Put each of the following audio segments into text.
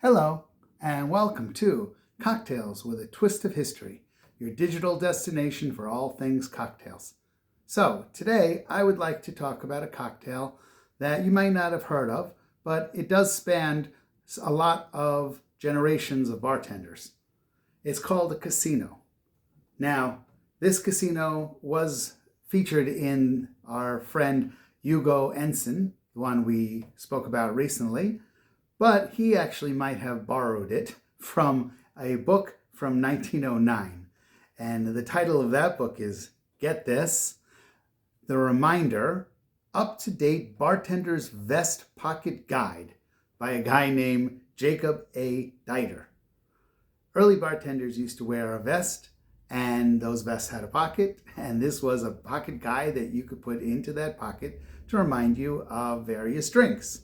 Hello, and welcome to Cocktails with a Twist of History, your digital destination for all things cocktails. So, today I would like to talk about a cocktail that you might not have heard of, but it does span a lot of generations of bartenders. It's called a casino. Now, this casino was featured in our friend Hugo Ensign, the one we spoke about recently, but he actually might have borrowed it from a book from 1909. And the title of that book is, get this, The Reminder, Up-to-Date Bartender's Vest Pocket Guide by a guy named Jacob A. Dieter. Early bartenders used to wear a vest, and those vests had a pocket, and this was a pocket guide that you could put into that pocket to remind you of various drinks.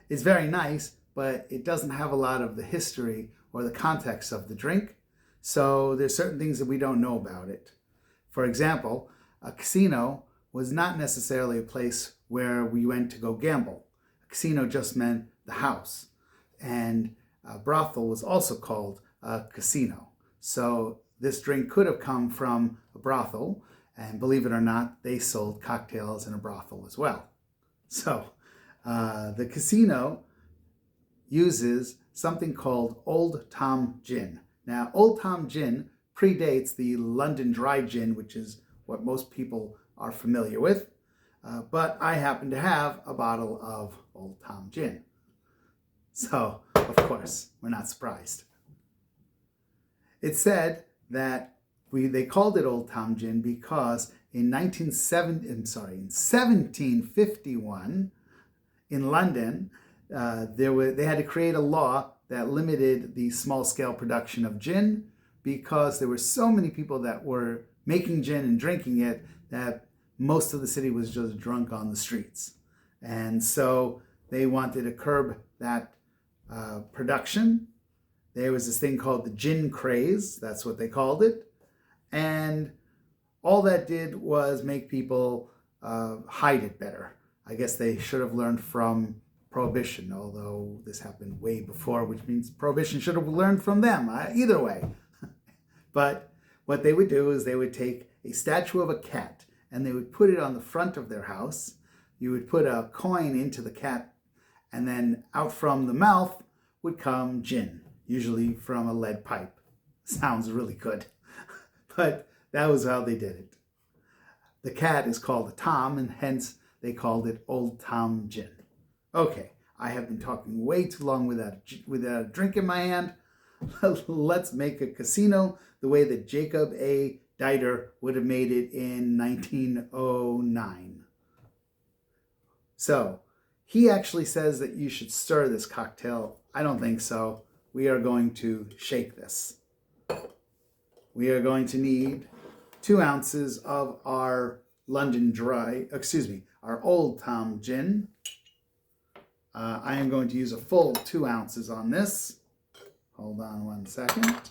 It's very nice, but it doesn't have a lot of the history or the context of the drink, so there's certain things that we don't know about it. For example, a casino was not necessarily a place where we went to go gamble. A casino just meant the house, and a brothel was also called a casino. So this drink could have come from a brothel, and believe it or not, they sold cocktails in a brothel as well. So the casino uses something called Old Tom Gin. Now, Old Tom Gin predates the London Dry Gin, which is what most people are familiar with, but I happen to have a bottle of Old Tom Gin. So, of course, we're not surprised. It's said that they called it Old Tom Gin because in 1751, in London, they had to create a law that limited the small-scale production of gin because there were so many people that were making gin and drinking it that most of the city was just drunk on the streets. And so they wanted to curb that production. There was this thing called the gin craze, that's what they called it. And all that did was make people hide it better. I guess they should have learned from Prohibition, although this happened way before, which means Prohibition should have learned from them, either way. But what they would do is they would take a statue of a cat and they would put it on the front of their house. You would put a coin into the cat, and then out from the mouth would come gin, usually from a lead pipe. Sounds really good. But that was how they did it. The cat is called a Tom, and hence they called it Old Tom Gin. Okay, I have been talking way too long without a drink in my hand. Let's make a casino the way that Jacob A. Dieter would have made it in 1909. So, he actually says that you should stir this cocktail. I don't think so. We are going to shake this. We are going to need 2 ounces of our our Old Tom Gin. I am going to use a full 2 ounces on this. Hold on one second.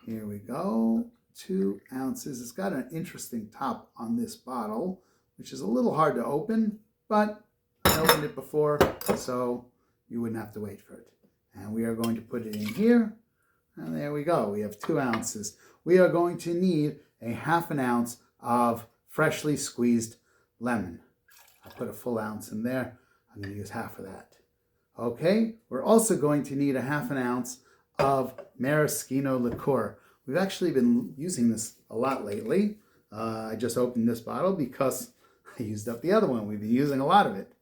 Here we go. 2 ounces. It's got an interesting top on this bottle, which is a little hard to open, but I opened it before, so you wouldn't have to wait for it. And we are going to put it in here. And there we go. We have 2 ounces. We are going to need a ½ ounce of freshly squeezed lemon. I put a full ounce in there. I'm going to use half of that. Okay, we're also going to need a ½ ounce of Maraschino Liqueur. We've actually been using this a lot lately. I just opened this bottle because I used up the other one. We've been using a lot of it,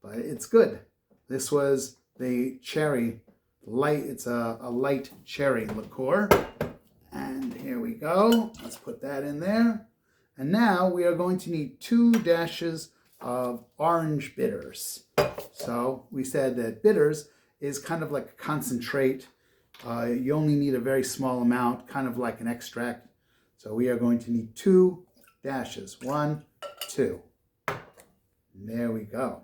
but it's good. This was the cherry light. It's a light cherry liqueur. And here we go. Let's put that in there. And now we are going to need 2 dashes of orange bitters. So we said that bitters is kind of like a concentrate. You only need a very small amount, kind of like an extract. So we are going to need 2 dashes. 1, 2. And there we go.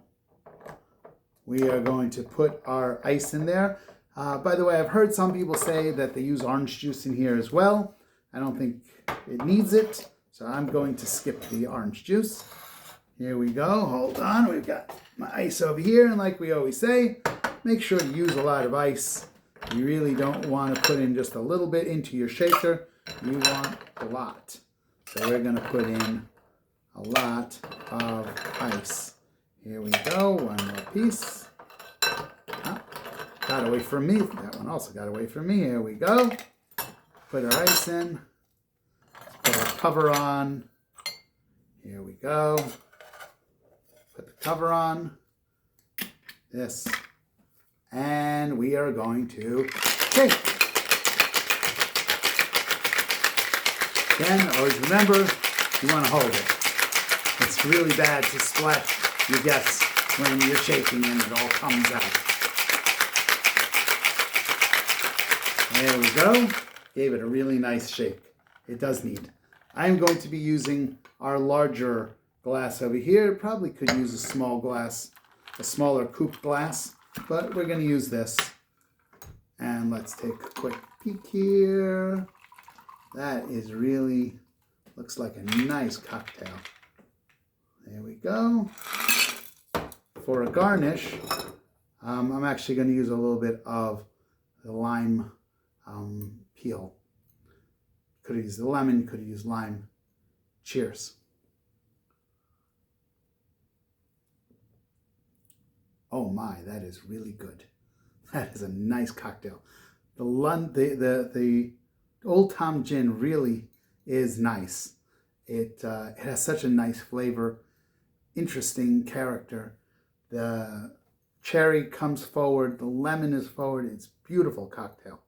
We are going to put our ice in there. By the way, I've heard some people say that they use orange juice in here as well. I don't think it needs it, so I'm going to skip the orange juice. Here we go. Hold on. We've got my ice over here, and like we always say, make sure to use a lot of ice. You really don't want to put in just a little bit into your shaker. You want a lot. So we're going to put in a lot of ice. Here we go, one more piece. Oh, got away from me. That one also got away from me. Here we go. Put our ice in. Put our cover on. Here we go. Put the cover on. This. And we are going to shake. Again, always remember, you want to hold it. It's really bad to splash your guests when you're shaking and it all comes out. There we go. Gave it a really nice shake. It does need. I'm going to be using our larger glass over here. Probably could use a small glass, a smaller coupe glass, but we're going to use this. And let's take a quick peek here. That is really, looks like a nice cocktail. There we go. For a garnish, I'm actually going to use a little bit of the lime peel. Could have used the lemon, could have used lime. Cheers. Oh my, that is really good. That is a nice cocktail. The Old Tom Gin really is nice. It has such a nice flavor, interesting character. The cherry comes forward, the lemon is forward. It's a beautiful cocktail.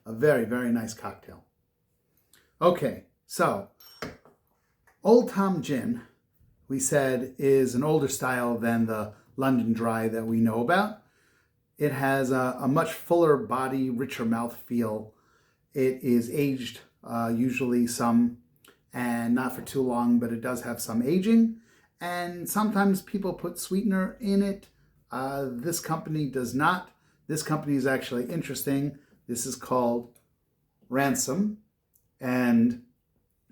A very, very nice cocktail. Okay, so Old Tom Gin, we said, is an older style than the London Dry that we know about. It has a much fuller body, richer mouthfeel. It is aged, usually some, and not for too long, but it does have some aging. And sometimes people put sweetener in it. This company does not. This company is actually interesting. This is called Ransom, and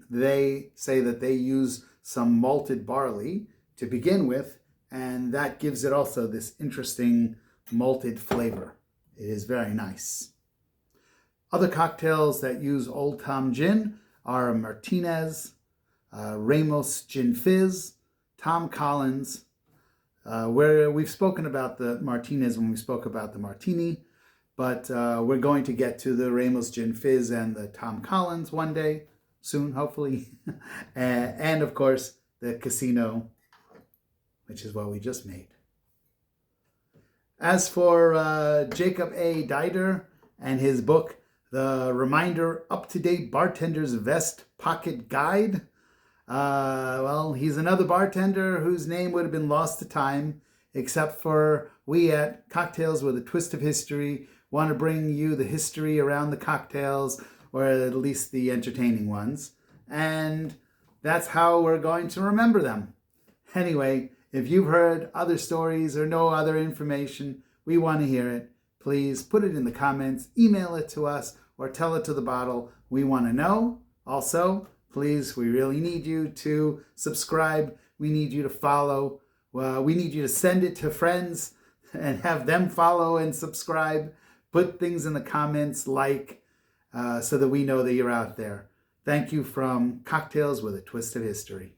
they say that they use some malted barley to begin with, and that gives it also this interesting malted flavor. It is very nice. Other cocktails that use Old Tom Gin are Martinez, Ramos Gin Fizz, Tom Collins, where we've spoken about the Martinez when we spoke about the Martini, but we're going to get to the Ramos Gin Fizz and the Tom Collins one day, soon, hopefully. And of course, the Casino, which is what we just made. As for Jacob A. Dieter and his book, The Reminder Up-to-Date Bartender's Vest Pocket Guide, well, he's another bartender whose name would have been lost to time, except for we at Cocktails with a Twist of History want to bring you the history around the cocktails, or at least the entertaining ones. And that's how we're going to remember them. Anyway, if you've heard other stories or know other information, we want to hear it. Please put it in the comments, email it to us, or tell it to the bottle. We want to know. Also, please, we really need you to subscribe. We need you to follow. We need you to send it to friends and have them follow and subscribe. Put things in the comments, so that we know that you're out there. Thank you from Cocktails with a Twist of History.